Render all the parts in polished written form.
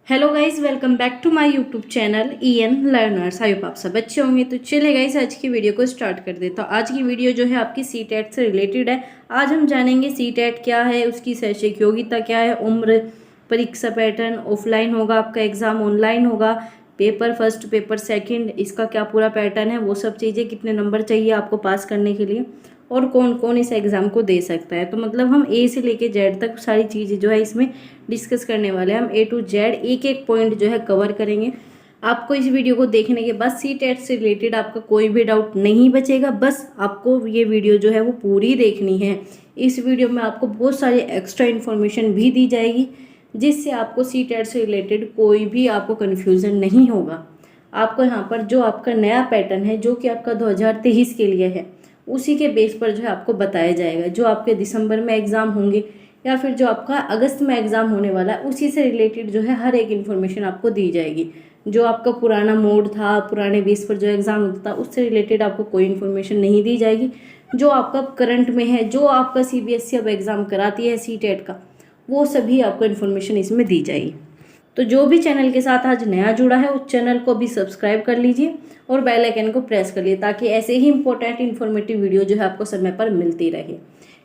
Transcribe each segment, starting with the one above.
Hello guys, welcome back to my YouTube channel EN learners. I hope आप सब अच्छे होंगे। तो चले गाइस, आज की वीडियो को स्टार्ट कर देता हूँ। आज की वीडियो जो है आपकी CTET से रिलेटेड है। आज हम जानेंगे CTET क्या है, उसकी शैक्षिक योग्यता क्या है, उम्र, परीक्षा पैटर्न, ऑफलाइन होगा आपका एग्जाम, ऑनलाइन होगा, पेपर फर्स्ट पेपर सेकंड, इसका क्या पूरा पैटर्न है, वो सब चीज़ें, कितने नंबर चाहिए आपको पास करने के लिए, और कौन कौन इस एग्ज़ाम को दे सकता है। तो मतलब हम A से लेके Z तक सारी चीज़ें जो है इसमें डिस्कस करने वाले हैं। हम A to Z एक एक पॉइंट जो है कवर करेंगे। आपको इस वीडियो को देखने के बाद CTET से रिलेटेड आपका कोई भी डाउट नहीं बचेगा। बस आपको ये वीडियो जो है वो पूरी देखनी है। इस वीडियो में आपको बहुत सारी एक्स्ट्रा इन्फॉर्मेशन भी दी जाएगी, जिससे आपको CTET से रिलेटेड कोई भी आपको कन्फ्यूज़न नहीं होगा। आपको यहाँ पर जो आपका नया पैटर्न है, जो कि आपका 2023 के लिए है, उसी के बेस पर जो है आपको बताया जाएगा। जो आपके दिसंबर में एग्ज़ाम होंगे या फिर जो आपका अगस्त में एग्ज़ाम होने वाला है, उसी से रिलेटेड जो है हर एक इन्फॉर्मेशन आपको दी जाएगी। जो आपका पुराना मोड था, पुराने बेस पर जो एग्ज़ाम होता था, उससे रिलेटेड आपको कोई इन्फॉर्मेशन नहीं दी जाएगी। जो आपका करंट में है, जो आपका CBSE अब एग्ज़ाम कराती है CTET का, वो सभी आपको इन्फॉर्मेशन इसमें दी जाएगी। तो जो भी चैनल के साथ आज नया जुड़ा है, उस चैनल को भी सब्सक्राइब कर लीजिए और बेल आइकन को प्रेस कर लीजिए, ताकि ऐसे ही इंपॉर्टेंट इन्फॉर्मेटिव वीडियो जो है आपको समय पर मिलती रहे।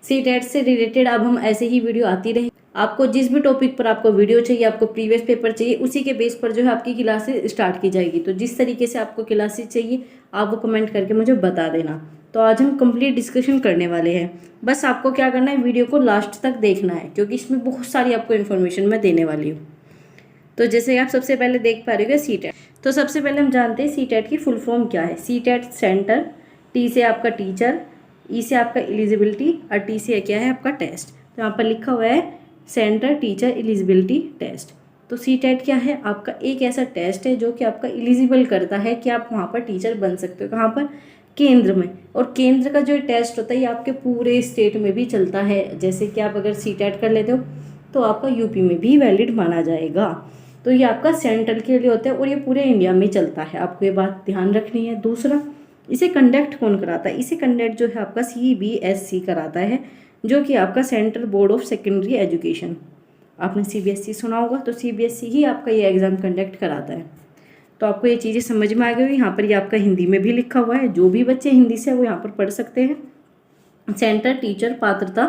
CTET से रिलेटेड अब हम ऐसे ही वीडियो आती रहे। आपको जिस भी टॉपिक पर आपको वीडियो चाहिए, आपको प्रीवियस पेपर चाहिए, उसी के बेस पर जो है आपकी क्लासेस स्टार्ट की जाएगी। तो जिस तरीके से आपको क्लासेस चाहिए, आप वो कमेंट करके मुझे बता देना। तो आज हम कंप्लीट डिस्कशन करने वाले हैं। बस आपको क्या करना है, वीडियो को लास्ट तक देखना है, क्योंकि इसमें बहुत सारी आपको इन्फॉर्मेशन मैं देने वाली हूँ। तो जैसे आप सबसे पहले देख पा रहे हो CTET। तो सबसे पहले हम जानते हैं CTET की फुल फॉर्म क्या है। CTET सेंटर, T से आपका टीचर, E से आपका एलिजिबिलिटी, और T से क्या है आपका टेस्ट। तो यहाँ पर लिखा हुआ है सेंटर टीचर एलिजिबिलिटी टेस्ट। तो CTET क्या है, आपका एक ऐसा टेस्ट है जो कि आपका एलिजिबल करता है कि आप वहाँ पर टीचर बन सकते हो। कहाँ पर? केंद्र में। और केंद्र का जो टेस्ट होता है ये आपके पूरे स्टेट में भी चलता है। जैसे कि आप अगर CTET कर लेते हो तो आपका यूपी में भी वैलिड माना जाएगा। तो ये आपका सेंट्रल के लिए होता है और ये पूरे इंडिया में चलता है। आपको ये बात ध्यान रखनी है। दूसरा, इसे कंडक्ट कौन कराता है? इसे कंडक्ट जो है आपका CBSE कराता है, जो कि आपका central board of secondary education. आपने CBSE सुना होगा, तो CBSE ही आपका ये एग्ज़ाम कंडक्ट कराता है। तो आपको ये चीज़ें समझ में आ गई होगी। यहाँ पर ये आपका हिंदी में भी लिखा हुआ है। जो भी बच्चे हिंदी से वो यहाँ पर पढ़ सकते हैं। सेंटर टीचर पात्रता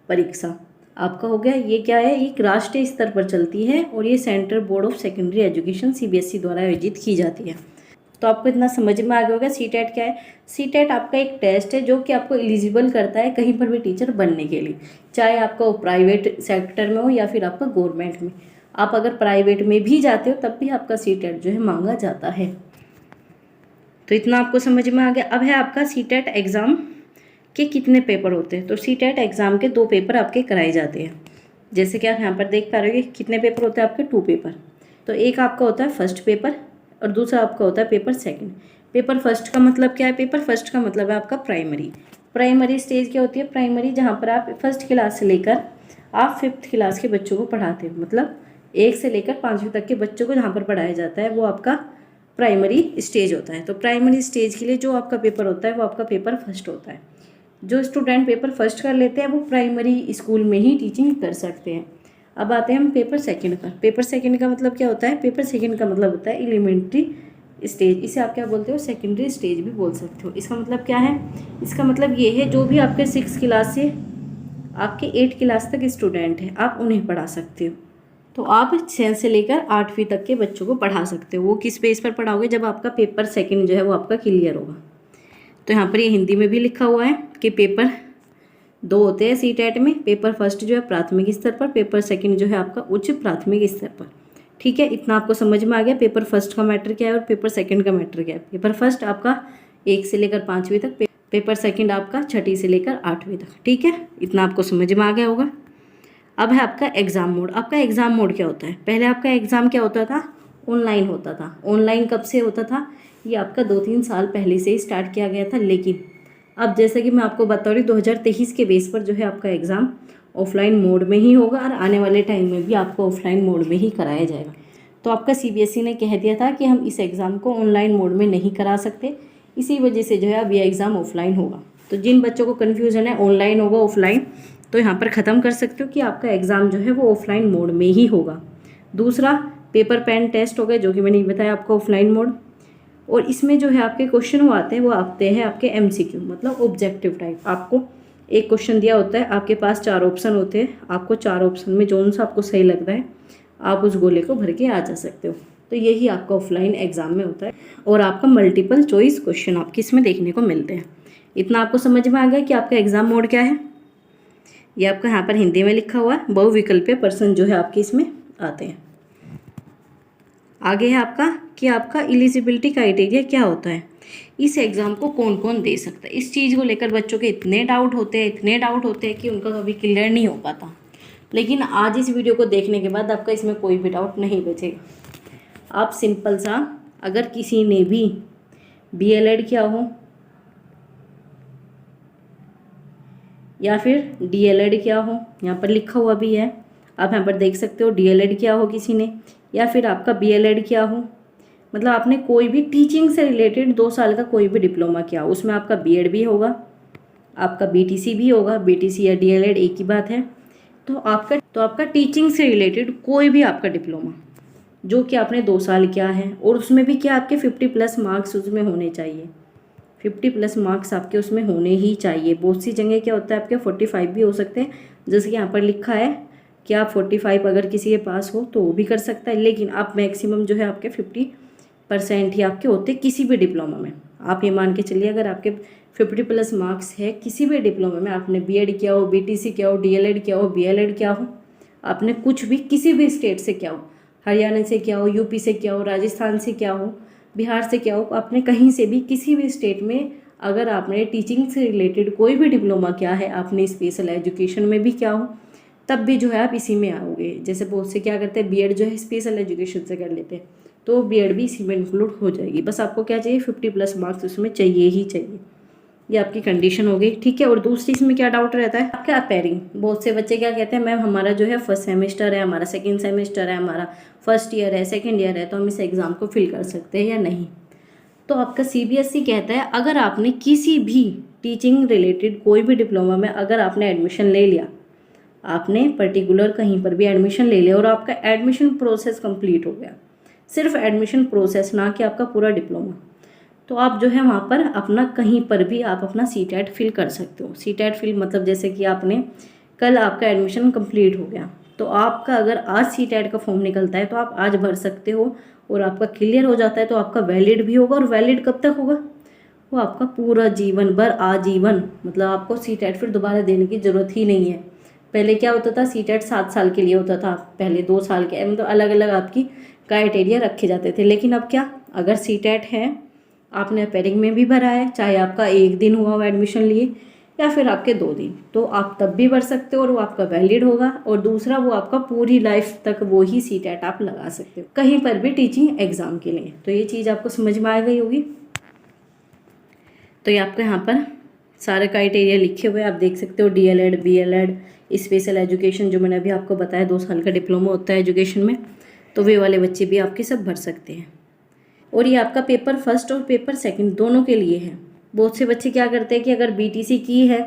परीक्षा आपका हो गया। ये क्या है, एक राष्ट्रीय स्तर पर चलती है और ये central board of secondary education CBSE द्वारा आयोजित की जाती है। तो आपको इतना समझ में आ गया होगा CTET क्या है। CTET आपका एक टेस्ट है जो कि आपको एलिजिबल करता है कहीं पर भी टीचर बनने के लिए, चाहे आपका प्राइवेट सेक्टर में हो या फिर आपका गवर्नमेंट में। आप अगर प्राइवेट में भी जाते हो तब भी आपका CTET जो है मांगा जाता है। तो इतना आपको समझ में आ गया। अब है आपका CTET एग्ज़ाम के कितने पेपर होते हैं। तो CTET एग्ज़ाम के 2 पेपर आपके कराए जाते हैं। जैसे कि आप यहाँ पर देख पा रहे हो कि कितने पेपर होते हैं आपके, 2 पेपर। तो एक आपका होता है फर्स्ट पेपर और दूसरा आपका होता है पेपर सेकंड। पेपर फर्स्ट का मतलब क्या है? पेपर फर्स्ट का मतलब है आपका प्राइमरी। प्राइमरी स्टेज क्या होती है? प्राइमरी जहाँ पर आप फर्स्ट क्लास से लेकर आप 5th क्लास के बच्चों को पढ़ाते हो, मतलब 1 से लेकर 5वीं तक के बच्चों को जहाँ पर पढ़ाया जाता है, वो आपका प्राइमरी स्टेज होता है। तो प्राइमरी स्टेज के लिए जो आपका पेपर होता है वो आपका पेपर फर्स्ट होता है। जो स्टूडेंट पेपर फर्स्ट कर लेते हैं वो प्राइमरी स्कूल में ही टीचिंग कर सकते हैं। अब आते हैं हम पेपर सेकंड पर। पेपर सेकंड का मतलब क्या होता है? पेपर सेकंड का मतलब होता है एलिमेंट्री स्टेज। इसे आप क्या बोलते हो? सेकेंडरी स्टेज भी बोल सकते हो। इसका मतलब क्या है? इसका मतलब ये है जो भी आपके 6 क्लास से आपके 8 क्लास तक स्टूडेंट हैं, आप उन्हें पढ़ा सकते हो। तो आप 6 से लेकर 8वीं तक के बच्चों को पढ़ा सकते हो। वो किस बेस पर पढ़ाओगे? जब आपका पेपर सेकंड जो है वो आपका क्लियर होगा। तो यहाँ पर ये हिंदी में भी लिखा हुआ है कि पेपर 2 होते हैं CTET में। पेपर फर्स्ट जो है प्राथमिक स्तर पर, पेपर सेकंड जो है आपका उच्च प्राथमिक स्तर पर। ठीक है, इतना आपको समझ में आ गया पेपर फर्स्ट का मैटर क्या है और पेपर सेकंड का मैटर क्या है। पेपर फर्स्ट आपका 1 से लेकर 5वीं तक, पेपर सेकंड आपका 6ठी से लेकर 8वीं तक। ठीक है, इतना आपको समझ में आ गया होगा। अब है आपका एग्ज़ाम मोड। आपका एग्ज़ाम मोड क्या होता है? पहले आपका एग्ज़ाम क्या होता था? ऑनलाइन होता था। ऑनलाइन कब से होता था? ये आपका 2-3 साल पहले से ही स्टार्ट किया गया था। लेकिन अब जैसे कि मैं आपको बता रही हूँ, 2023 के बेस पर जो है आपका एग्ज़ाम ऑफलाइन मोड में ही होगा और आने वाले टाइम में भी आपको ऑफलाइन मोड में ही कराया जाएगा। तो आपका CBSE ने कह दिया था कि हम इस एग्ज़ाम को ऑनलाइन मोड में नहीं करा सकते, इसी वजह से जो है अब ये एग्ज़ाम ऑफलाइन होगा। तो जिन बच्चों को कन्फ्यूज़न है ऑनलाइन होगा ऑफलाइन, तो यहाँ पर ख़त्म कर सकते हो कि आपका एग्ज़ाम जो है वो ऑफलाइन मोड में ही होगा। दूसरा, पेपर पेन टेस्ट हो गए, जो कि मैंने बताया आपको ऑफलाइन मोड। और इसमें जो है आपके क्वेश्चन वो आते हैं आपके MCQ, मतलब ऑब्जेक्टिव टाइप। आपको एक क्वेश्चन दिया होता है, आपके पास 4 ऑप्शन होते हैं, आपको 4 ऑप्शन में जो सा आपको सही लगता है आप उस गोले को भर के आ जा सकते हो। तो यही आपका ऑफलाइन एग्जाम में होता है। और आपका मल्टीपल चॉइस क्वेश्चन आपके इसमें देखने को मिलते हैं। इतना आपको समझ में आ गया कि आपका एग्जाम मोड क्या है। ये आपका यहाँ पर हिंदी में लिखा हुआ है, बहुविकल्पीय प्रश्न जो है आपके इसमें आते हैं। आगे है आपका कि आपका एलिजिबिलिटी क्राइटेरिया क्या होता है, इस एग्ज़ाम को कौन कौन दे सकता है। इस चीज़ को लेकर बच्चों के इतने डाउट होते हैं कि उनका कभी क्लियर नहीं हो पाता। लेकिन आज इस वीडियो को देखने के बाद आपका इसमें कोई भी डाउट नहीं बचेगा। आप सिंपल सा, अगर किसी ने भी BLED किया हो या फिर DLED किया हो, यहाँ पर लिखा हुआ भी है, आप यहाँ पर देख सकते हो, DLED किया हो किसी ने, या फिर आपका BLED किया हो, मतलब आपने कोई भी टीचिंग से रिलेटेड 2 साल का कोई भी डिप्लोमा किया हो, उसमें आपका BEd भी होगा, आपका BTC भी होगा। BTC या DLED एक ही बात है। तो आपका टीचिंग से रिलेटेड कोई भी आपका डिप्लोमा जो कि आपने 2 साल किया है, और उसमें भी क्या आपके 50+ मार्क्स उसमें होने चाहिए। 50+ मार्क्स आपके उसमें होने ही चाहिए। बहुत सी जगह क्या होता है आपके 45 भी हो सकते हैं, जैसे कि यहाँ पर लिखा है कि आप 45 अगर किसी के पास हो तो वो भी कर सकता है, लेकिन आप मैक्सिमम जो है आपके 50% ही आपके होते हैं किसी भी डिप्लोमा में। आप ये मान के चलिए, अगर आपके 50+ मार्क्स है किसी भी डिप्लोमा में, आपने BEd किया हो, BTC किया हो, DLED किया हो, BLED किया हो, आपने कुछ भी किसी भी स्टेट से किया हो, हरियाणा से किया हो, UP से किया हो, राजस्थान से किया हो, बिहार से किया हो, आपने कहीं से भी किसी भी स्टेट में अगर आपने टीचिंग से रिलेटेड कोई भी डिप्लोमा किया है, आपने स्पेशल एजुकेशन में भी किया हो, तब भी जो है आप इसी में आओगे। जैसे बहुत से क्या करते हैं, BEd जो है स्पेशल एजुकेशन से कर लेते हैं, तो BEd भी इसी में इंक्लूड हो जाएगी। बस आपको क्या चाहिए, 50+ मार्क्स उसमें चाहिए ही चाहिए। ये आपकी कंडीशन हो गई, ठीक है। और दूसरी इसमें क्या डाउट रहता है आपका अपेयरिंग। बहुत से बच्चे क्या कहते हैं, मैम हमारा जो है 1st सेमेस्टर है, हमारा 2nd सेमेस्टर है, हमारा 1st ईयर है, 2nd ईयर है, तो हम इस एग्ज़ाम को फिल कर सकते हैं या नहीं। तो आपका CBSE कहता है, अगर आपने किसी भी टीचिंग रिलेटेड कोई भी डिप्लोमा में अगर आपने एडमिशन ले लिया, आपने पर्टिकुलर कहीं पर भी एडमिशन ले लिया और आपका एडमिशन प्रोसेस कंप्लीट हो गया, सिर्फ एडमिशन प्रोसेस, ना कि आपका पूरा डिप्लोमा, तो आप जो है वहाँ पर अपना कहीं पर भी आप अपना CTET फिल कर सकते हो। CTET फिल मतलब जैसे कि आपने कल आपका एडमिशन कंप्लीट हो गया, तो आपका अगर आज CTET का फॉर्म निकलता है तो आप आज भर सकते हो, और आपका क्लियर हो जाता है तो आपका वैलिड भी होगा। और वैलिड कब तक होगा, वो आपका पूरा जीवन भर, आजीवन, मतलब आपको CTET फिर दोबारा देने की ज़रूरत ही नहीं है। पहले क्या होता था, CTET 7 साल के लिए होता था, पहले 2 साल के, मतलब अलग अलग आपकी क्राइटेरिया रखे जाते थे। लेकिन अब क्या, अगर CTET है, आपने अपेयरिंग में भी भरा है, चाहे आपका 1 दिन हुआ हो एडमिशन लिए या फिर आपके 2 दिन, तो आप तब भी भर सकते हो और वो आपका वैलिड होगा। और दूसरा, वो आपका पूरी लाइफ तक वो ही CTET आप लगा सकते हो कहीं पर भी टीचिंग एग्जाम के लिए। तो ये चीज़ आपको समझ में आ गई होगी। तो ये आपको यहाँ पर सारे क्राइटेरिया लिखे हुए आप देख सकते हो, DLED, BLED, स्पेशल एजुकेशन जो मैंने अभी आपको बताया 2 साल का डिप्लोमा होता है एजुकेशन में, तो वे वाले बच्चे भी आपके सब भर सकते हैं। और ये आपका पेपर फर्स्ट और पेपर सेकंड दोनों के लिए है। बहुत से बच्चे क्या करते हैं कि अगर BTC की है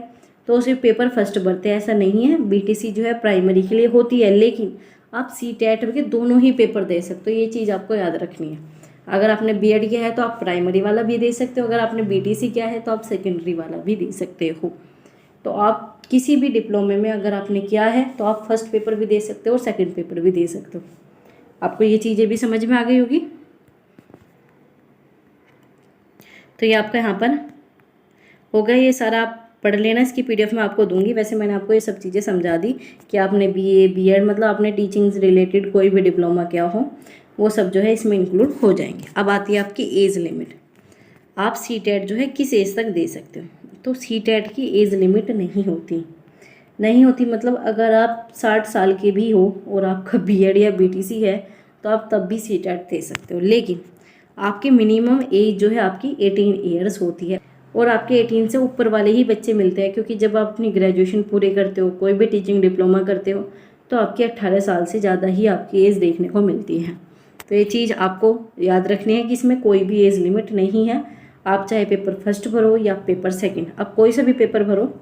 तो सिर्फ पेपर फर्स्ट भरते हैं, ऐसा नहीं है। BTC जो है प्राइमरी के लिए होती है, लेकिन आप CTET के दोनों ही पेपर दे सकते हो, ये चीज़ आपको याद रखनी है। अगर आपने BEd किया है तो आप प्राइमरी वाला भी दे सकते हो, अगर आपने BTC किया है तो आप सेकेंडरी वाला भी दे सकते हो। तो आप किसी भी डिप्लोमे में अगर आपने किया है तो आप फर्स्ट पेपर भी दे सकते हो और सेकेंड पेपर भी दे सकते हो। आपको ये चीज़ें भी समझ में आ गई होगी। तो ये आपका यहाँ पर हो गया, ये सारा आप पढ़ लेना, इसकी PDF मैं आपको दूंगी। वैसे मैंने आपको ये सब चीज़ें समझा दी कि आपने BA BEd मतलब आपने टीचिंग से रिलेटेड कोई भी डिप्लोमा किया हो, वो सब जो है इसमें इंक्लूड हो जाएंगे। अब आती है आपकी एज लिमिट। आप CTET जो है किस एज तक दे सकते हो, तो CTET की एज लिमिट नहीं होती मतलब अगर आप 60 साल के भी हो और आपका BEd या BTC है तो आप तब भी CTET दे सकते हो, लेकिन आपकी मिनिमम एज जो है आपकी 18 ईयर्स होती है। और आपके 18 से ऊपर वाले ही बच्चे मिलते हैं, क्योंकि जब आप अपनी ग्रेजुएशन पूरे करते हो, कोई भी टीचिंग डिप्लोमा करते हो, तो आपकी 18 साल से ज़्यादा ही आपकी एज देखने को मिलती है। तो ये चीज़ आपको याद रखनी है कि इसमें कोई भी एज लिमिट नहीं है। आप चाहे पेपर फर्स्ट भरो या पेपर सेकेंड, आप कोई सा भी पेपर भरो,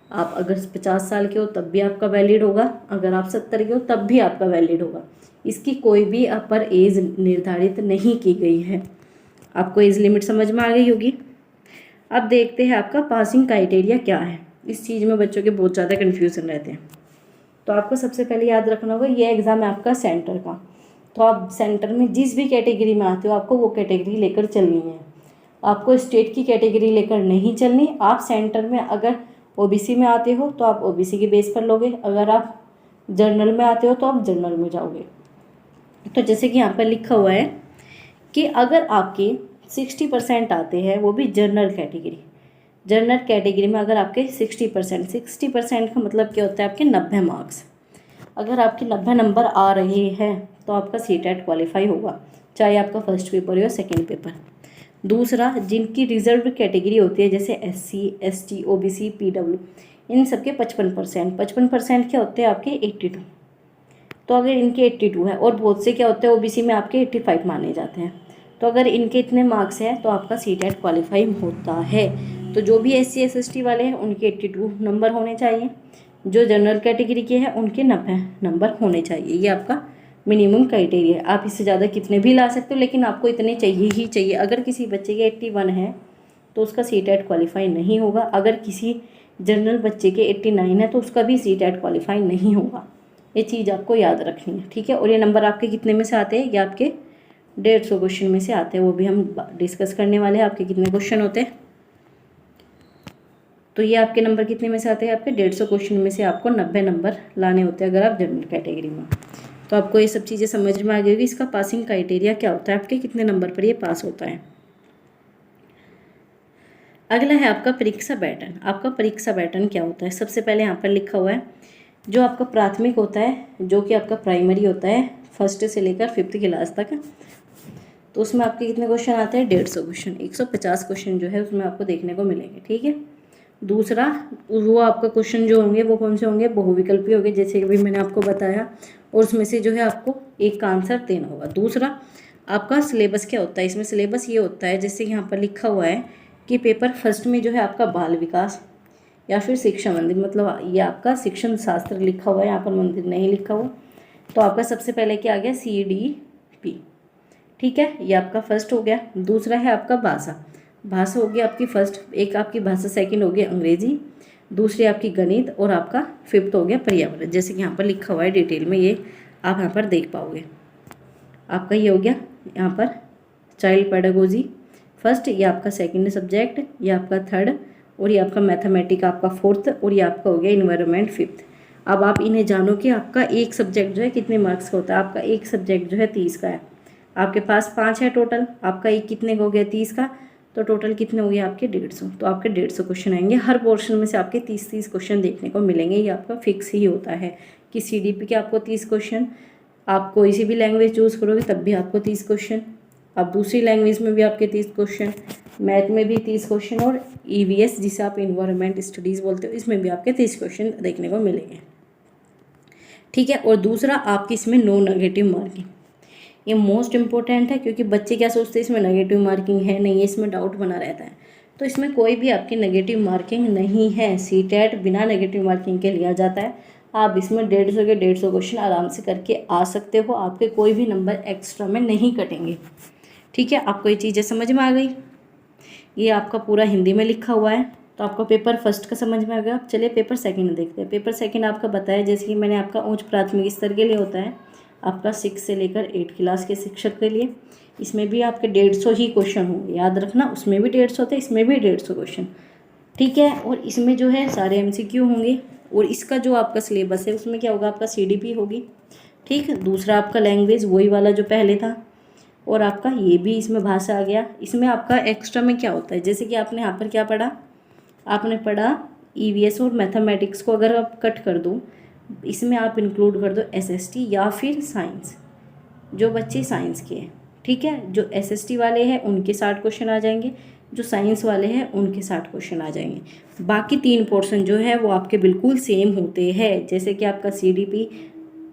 आप अगर 50 साल के हो तब भी आपका वैलिड होगा, अगर आप 70 के हो तब भी आपका वैलिड होगा। इसकी कोई भी अपर एज निर्धारित नहीं की गई है। आपको एज लिमिट समझ में आ गई होगी। अब देखते हैं आपका पासिंग क्राइटेरिया क्या है। इस चीज़ में बच्चों के बहुत ज़्यादा कन्फ्यूज़न रहते हैं। तो आपको सबसे पहले याद रखना होगा, ये एग्ज़ाम है आपका सेंटर का। तो आप सेंटर में जिस भी कैटेगरी में आते हो आपको वो कैटेगरी लेकर चलनी है। आपको स्टेट की कैटेगरी लेकर नहीं चलनी। आप सेंटर में अगर ओबीसी में आते हो तो आप ओबीसी के बेस पर लोगे, अगर आप जर्नल में आते हो तो आप जर्नल में जाओगे। तो जैसे कि यहाँ पर लिखा हुआ है कि अगर आपके 60% आते हैं, वो भी जनरल कैटेगरी में अगर आपके 60% का मतलब क्या होता है, आपके 90 मार्क्स। अगर आपके 90 नंबर आ रहे हैं तो आपका सीटेट क्वालिफाई होगा, चाहे आपका फर्स्ट पेपर हो या सेकेंड पेपर। दूसरा, जिनकी रिजर्व कैटेगरी होती है जैसे SC ST OBC PW, इन सबके 55% क्या होते हैं आपके 82। तो अगर इनके 82 है और बहुत से क्या होते हैं OBC में आपके 85 माने जाते हैं, तो अगर इनके इतने मार्क्स हैं तो आपका सीटेट क्वालिफाई होता है। तो जो भी SC ST वाले हैं उनके 82 नंबर होने चाहिए, जो जनरल कैटेगरी के हैं उनके 90 नंबर होने चाहिए। ये आपका मिनिमम क्राइटेरिया है। आप इससे ज़्यादा कितने भी ला सकते हो, लेकिन आपको इतने चाहिए ही चाहिए। अगर किसी बच्चे के 81 है तो उसका सीटेट क्वालिफाई नहीं होगा। अगर किसी जनरल बच्चे के 89 है तो उसका भी सीटेट क्वालिफाई नहीं होगा। ये चीज़ आपको याद रखनी है, ठीक है। और ये नंबर आपके कितने में से आते हैं, ये आपके 150 क्वेश्चन में से आते हैं, वो भी हम डिस्कस करने वाले हैं। आपके कितने क्वेश्चन होते हैं, तो ये आपके नंबर कितने में से आते हैं, आपके 150 क्वेश्चन में से आपको 90 नंबर लाने होते हैं अगर आप जनरल कैटेगरी में। तो आपको ये सब चीज़ें समझ में आ गई होगी। इसका पासिंग क्राइटेरिया क्या होता है, आपके कितने नंबर पर ये पास होता है। अगला है आपका परीक्षा पैटर्न। आपका परीक्षा पैटर्न क्या होता है, सबसे पहले यहाँ पर लिखा हुआ है जो आपका प्राथमिक होता है, जो कि आपका प्राइमरी होता है 1st से लेकर 5th क्लास तक, तो उसमें आपके कितने क्वेश्चन आते हैं, 150 क्वेश्चन, 150 क्वेश्चन जो है उसमें आपको देखने को मिलेंगे, ठीक है। दूसरा, वो आपका क्वेश्चन जो होंगे वो कौन से होंगे, बहुविकल्पी होंगे, जैसे कि भी मैंने आपको बताया, और उसमें से जो है आपको एक का आंसर देना होगा। दूसरा, आपका सिलेबस क्या होता है, इसमें सिलेबस ये होता है जैसे यहाँ पर लिखा हुआ है कि पेपर फर्स्ट में जो है आपका बाल विकास या फिर शिक्षा मंदिर, मतलब ये आपका शिक्षण शास्त्र लिखा हुआ है, यहाँ पर मंदिर नहीं लिखा हुआ। तो आपका सबसे पहले क्या आ गया, CDP, ठीक है, ये आपका फर्स्ट हो गया। दूसरा है आपका भाषा हो गया आपकी फर्स्ट, एक आपकी भाषा, सेकंड हो गया अंग्रेजी, दूसरी आपकी गणित, और आपका 5th हो गया पर्यावरण। जैसे कि यहाँ पर लिखा हुआ है डिटेल में, ये आप यहाँ पर देख पाओगे। आपका ये हो गया यहाँ पर चाइल्ड पेडागोजी फर्स्ट, ये आपका सेकंड सब्जेक्ट, ये आपका थर्ड, और ये आपका मैथमेटिक आपका 4th, और ये आपका हो गया इन्वायरमेंट 5th। अब आप इन्हें जानो कि आपका एक सब्जेक्ट जो है कितने मार्क्स का होता है। आपका एक सब्जेक्ट जो है 30 का है, आपके पास 5 है टोटल, आपका एक कितने का हो गया, 30 का, तो टोटल कितने हो गए आपके 150। तो आपके 150 क्वेश्चन आएंगे, हर पोर्शन में से आपके 30 क्वेश्चन देखने को मिलेंगे। ये आपका फिक्स ही होता है कि CDP के आपको 30 क्वेश्चन, आप कोई सी भी लैंग्वेज चूज़ करोगे तब भी आपको 30 क्वेश्चन, अब दूसरी लैंग्वेज में भी आपके 30 क्वेश्चन, मैथ में भी 30 क्वेश्चन, और EVS जिसे आप इन्वायरमेंट स्टडीज़ बोलते हो, इसमें भी आपके 30 क्वेश्चन देखने को मिलेंगे, ठीक है। और दूसरा, आपकी इसमें नो नेगेटिव मार्किंग, ये मोस्ट इम्पोर्टेंट है, क्योंकि बच्चे क्या सोचते हैं इसमें नेगेटिव मार्किंग है नहीं है, इसमें डाउट बना रहता है। तो इसमें कोई भी आपकी नेगेटिव मार्किंग नहीं है। सीटेट बिना नेगेटिव मार्किंग के लिया जाता है। आप इसमें 150 के 150 क्वेश्चन आराम से करके आ सकते हो, आपके कोई भी नंबर एक्स्ट्रा में नहीं कटेंगे, ठीक है। आपको ये चीज़ें समझ में आ गई। ये आपका पूरा हिंदी में लिखा हुआ है। तो आपका पेपर फर्स्ट का समझ में आ गया। चलिए पेपर सेकंड देखते हैं। पेपर सेकंड आपका बताया, जैसे कि मैंने आपका उच्च प्राथमिक स्तर के लिए होता है, आपका 6 से लेकर 8 क्लास के शिक्षक के लिए। इसमें भी आपके 150 ही क्वेश्चन होंगे, याद रखना। उसमें भी 150 होते हैं, इसमें भी 150 क्वेश्चन, ठीक है। और इसमें जो है सारे MCQ होंगे। और इसका जो आपका सिलेबस है उसमें क्या होगा, आपका CDP होगी, ठीक है। दूसरा आपका लैंग्वेज वही वाला जो पहले था, और आपका ये भी इसमें भाषा आ गया। इसमें आपका एक्स्ट्रा में क्या होता है, जैसे कि आपने यहाँ पर क्या पढ़ा, आपने पढ़ा EVS और मैथमेटिक्स को अगर आप कट कर दो, इसमें आप इंक्लूड कर दो SST या फिर साइंस, जो बच्चे साइंस के हैं, ठीक है। जो SST वाले हैं उनके 60 क्वेश्चन आ जाएंगे, जो साइंस वाले हैं उनके 60 क्वेश्चन आ जाएंगे। बाकी 3 पोर्शन जो है वो आपके बिल्कुल सेम होते हैं, जैसे कि आपका CDP,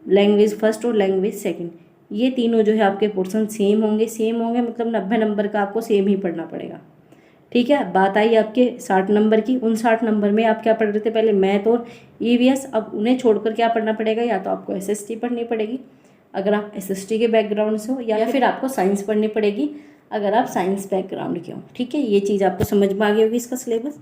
लैंग्वेज फर्स्ट और लैंग्वेज सेकंड, ये तीनों जो है आपके पोर्शन सेम होंगे मतलब 90 नंबर का आपको सेम ही पढ़ना पड़ेगा, ठीक है। बात आई आपके 60 नंबर की। उन 60 नंबर में आप क्या पढ़ रहे थे पहले, मैथ और EVS, अब उन्हें छोड़कर क्या पढ़ना पड़ेगा, या तो आपको SST पढ़नी पड़ेगी, अगर आप SST के बैकग्राउंड से हो, या फिर आपको साइंस पढ़नी पड़ेगी अगर आप साइंस बैकग्राउंड के हो। ठीक है, ये चीज़ आपको समझ में आ गई होगी इसका सिलेबस।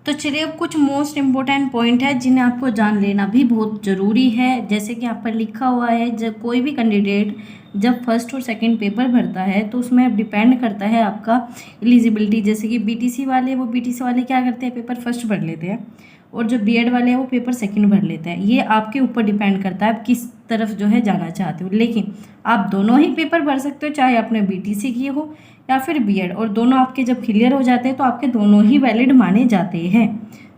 तो चलिए अब कुछ मोस्ट इम्पोर्टेंट पॉइंट है जिन्हें आपको जान लेना भी बहुत ज़रूरी है। जैसे कि आप पर लिखा हुआ है, जब कोई भी कैंडिडेट जब फर्स्ट और सेकंड पेपर भरता है तो उसमें अब डिपेंड करता है आपका एलिजिबिलिटी। जैसे कि BTC वाले क्या करते हैं, पेपर फर्स्ट भर लेते हैं, और जो B.Ed वाले हैं वो पेपर सेकंड भर लेते हैं। ये आपके ऊपर डिपेंड करता है आप किस तरफ जो है जाना चाहते हो। लेकिन आप दोनों ही पेपर भर सकते हो, चाहे आपने BTC किए हो या फिर B.Ed, और दोनों आपके जब क्लियर हो जाते हैं तो आपके दोनों ही वैलिड माने जाते हैं।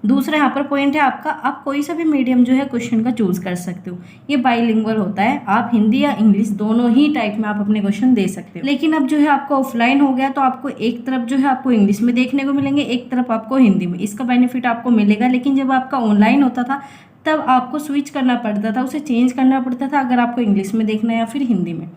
दूसरा यहाँ पर पॉइंट है आपका, आप कोई सा भी मीडियम जो है क्वेश्चन का चूज़ कर सकते हो। ये बाइलिंगुअल होता है, आप हिंदी या इंग्लिश दोनों ही टाइप में आप अपने क्वेश्चन दे सकते हो। लेकिन अब जो है आपका ऑफलाइन हो गया तो आपको एक तरफ जो है आपको इंग्लिश में देखने को मिलेंगे, एक तरफ आपको हिंदी में। इसका बेनिफिट आपको मिलेगा। लेकिन जब आपका ऑनलाइन होता था तब आपको स्विच करना पड़ता था, उसे चेंज करना पड़ता था, अगर आपको इंग्लिश में देखना है या फिर हिंदी में।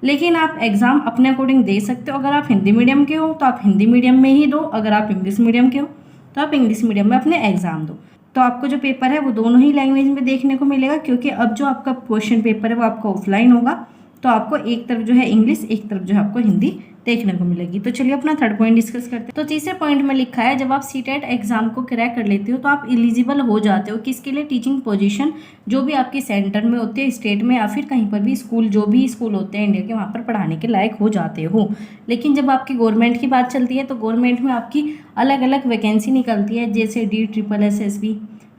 लेकिन आप एग्ज़ाम अपने अकॉर्डिंग दे सकते हो। अगर आप हिंदी मीडियम के हो तो आप हिंदी मीडियम में ही दो, अगर आप इंग्लिश मीडियम के हो तो आप इंग्लिश मीडियम में अपने एग्ज़ाम दो। तो आपको जो पेपर है वो दोनों ही लैंग्वेज में देखने को मिलेगा, क्योंकि अब जो आपका क्वेश्चन पेपर है वो आपका ऑफलाइन होगा। तो आपको एक तरफ जो है इंग्लिश, एक तरफ जो है आपको हिंदी देखने को मिलेगी। तो चलिए अपना थर्ड पॉइंट डिस्कस करते हैं। तो तीसरे पॉइंट में लिखा है, जब आप CTET एग्जाम को क्रैक कर लेते हो तो आप एलिजिबल हो जाते हो किसके लिए, टीचिंग पोजीशन जो भी आपके सेंटर में होते हैं, स्टेट में या फिर कहीं पर भी स्कूल, जो भी स्कूल होते हैं इंडिया के, वहाँ पर पढ़ाने के लायक हो जाते हो। लेकिन जब आपकी गवर्नमेंट की बात चलती है तो गवर्नमेंट में आपकी अलग अलग वैकेंसी निकलती है, जैसे DSSS,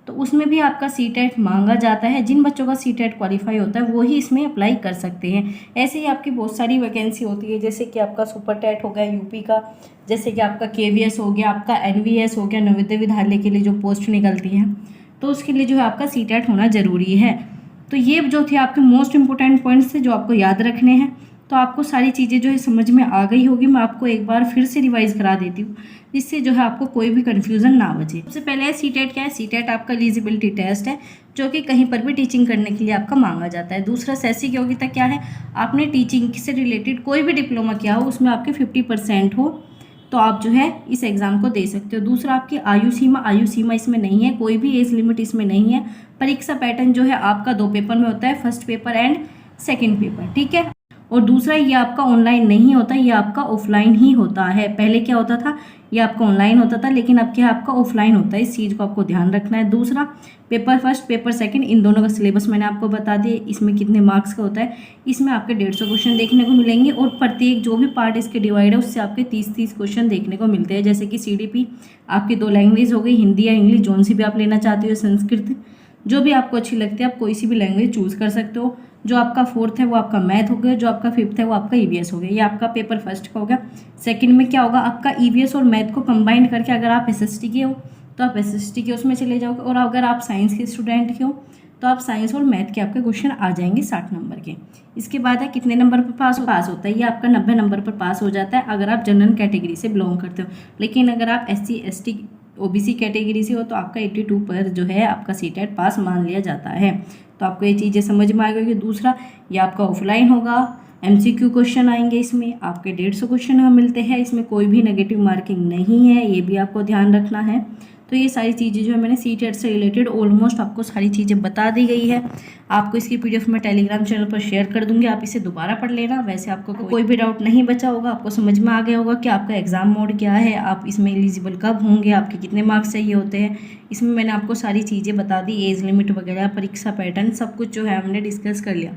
तो उसमें भी आपका CTET मांगा जाता है। जिन बच्चों का CTET क्वालिफाई होता है वो ही इसमें अप्लाई कर सकते हैं। ऐसे ही आपकी बहुत सारी वैकेंसी होती है, जैसे कि आपका सुपर टेट हो गया यूपी का, जैसे कि आपका KVS हो गया, आपका NVS हो गया, नवोदय विद्यालय के लिए जो पोस्ट निकलती है, तो उसके लिए जो है आपका CTET होना ज़रूरी है। तो ये जो थे आपके मोस्ट इंपॉर्टेंट पॉइंट्स थे जो आपको याद रखने हैं। तो आपको सारी चीज़ें जो है समझ में आ गई होगी। मैं आपको एक बार फिर से रिवाइज करा देती हूँ, जिससे जो है आपको कोई भी कन्फ्यूज़न ना बचे। सबसे पहले CTET क्या है, CTET आपका एलिजिबिलिटी टेस्ट है जो कि कहीं पर भी टीचिंग करने के लिए आपका मांगा जाता है। दूसरा शैक्षिक योग्यता क्या है, आपने टीचिंग से रिलेटेड कोई भी डिप्लोमा किया हो, उसमें आपके 50% हो तो आप जो है इस एग्ज़ाम को दे सकते हो। दूसरा आपकी आयु सीमा इसमें नहीं है, कोई भी एज लिमिट इसमें नहीं है। परीक्षा पैटर्न जो है आपका 2 पेपर में होता है, first paper and second paper, ठीक है। और दूसरा ये आपका ऑनलाइन नहीं होता, ये आपका ऑफलाइन ही होता है। पहले क्या होता था, ये आपका ऑनलाइन होता था, लेकिन अब क्या आपका ऑफलाइन होता है। इस चीज़ को आपको ध्यान रखना है। दूसरा पेपर फर्स्ट, पेपर सेकंड, इन दोनों का सिलेबस मैंने आपको बता दिया। इसमें कितने मार्क्स का होता है, इसमें आपके 150 क्वेश्चन देखने को मिलेंगे, और प्रत्येक जो भी पार्ट इसके डिवाइड है उससे आपके 30-30 क्वेश्चन देखने को मिलते हैं। जैसे कि CDP आपकी 2 लैंग्वेज हो गई, हिंदी या इंग्लिश, जोन सी भी आप लेना चाहते हो, संस्कृत, जो भी आपको अच्छी लगती है आप कोई सी भी लैंग्वेज चूज़ कर सकते हो। जो आपका 4th है वो आपका मैथ हो गया, जो आपका 5th है वो आपका EVS हो गया। ये आपका पेपर फर्स्ट का हो गया। सेकंड में क्या होगा, आपका EVS और मैथ को कंबाइन करके, अगर आप SST के हो तो आप SST के उसमें चले जाओगे, और अगर आप साइंस के स्टूडेंट के हो तो आप साइंस और मैथ के आपके क्वेश्चन आ जाएंगे 60 नंबर के। इसके बाद है कितने नंबर पर पास होता है, ये आपका 90 नंबर पर पास हो जाता है अगर आप जनरल कैटेगरी से बिलोंग करते हो। लेकिन अगर आप SC ST OBC कैटेगरी से हो तो आपका 82 पर जो है आपका CTET पास मान लिया जाता है। तो आपको ये चीज़ें समझ में आ गई। दूसरा ये आपका ऑफलाइन होगा, MCQ क्वेश्चन आएंगे, इसमें आपके 150 क्वेश्चन मिलते हैं, इसमें कोई भी नेगेटिव मार्किंग नहीं है, ये भी आपको ध्यान रखना है। तो ये सारी चीज़ें जो है मैंने CTET से रिलेटेड ऑलमोस्ट आपको सारी चीज़ें बता दी गई है। आपको इसकी PDF मैं टेलीग्राम चैनल पर शेयर कर दूंगी, आप इसे दोबारा पढ़ लेना। वैसे आपको कोई भी डाउट नहीं बचा होगा, आपको समझ में आ गया होगा कि आपका एग्ज़ाम मोड क्या है, आप इसमें एलिजिबल कब होंगे, आपके कितने मार्क्स चाहिए होते हैं। इसमें मैंने आपको सारी चीज़ें बता दी, एज लिमिट वगैरह, परीक्षा पैटर्न, सब कुछ जो है हमने डिस्कस कर लिया।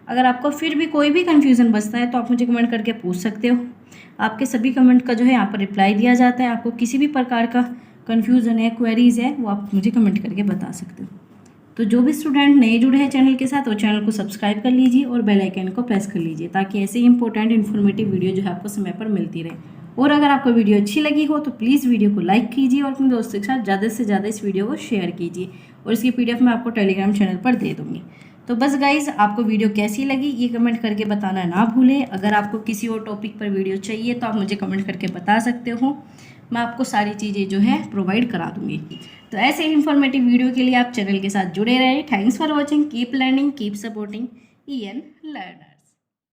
अगर आपको फिर भी कोई भी कन्फ्यूज़न बचता है तो आप मुझे कमेंट करके पूछ सकते हो। आपके सभी कमेंट का जो है यहाँ पर रिप्लाई दिया जाता है। आपको किसी भी प्रकार का कन्फ्यूज़न है, क्वेरीज़ है, वो आप मुझे कमेंट करके बता सकते हो। तो जो भी स्टूडेंट नए जुड़े हैं चैनल के साथ वो चैनल को सब्सक्राइब कर लीजिए और बेल आइकन को प्रेस कर लीजिए, ताकि ऐसे ही इंपॉर्टेंट इन्फॉर्मेटिव वीडियो जो है आपको समय पर मिलती रहे। और अगर आपको वीडियो अच्छी लगी हो तो प्लीज़ वीडियो को लाइक कीजिए और अपने दोस्तों के साथ ज़्यादा से ज़्यादा इस वीडियो को शेयर कीजिए, और इसकी PDF मैं आपको टेलीग्राम चैनल पर दे दूँगी। तो बस गाइज़, आपको वीडियो कैसी लगी ये कमेंट करके बताना ना भूलें। अगर आपको किसी और टॉपिक पर वीडियो चाहिए तो आप मुझे कमेंट करके बता सकते हो, मैं आपको सारी चीज़ें जो है प्रोवाइड करा दूँगी। तो ऐसे इन्फॉर्मेटिव वीडियो के लिए आप चैनल के साथ जुड़े रहें। Thanks for watching, keep learning, keep supporting EN learner.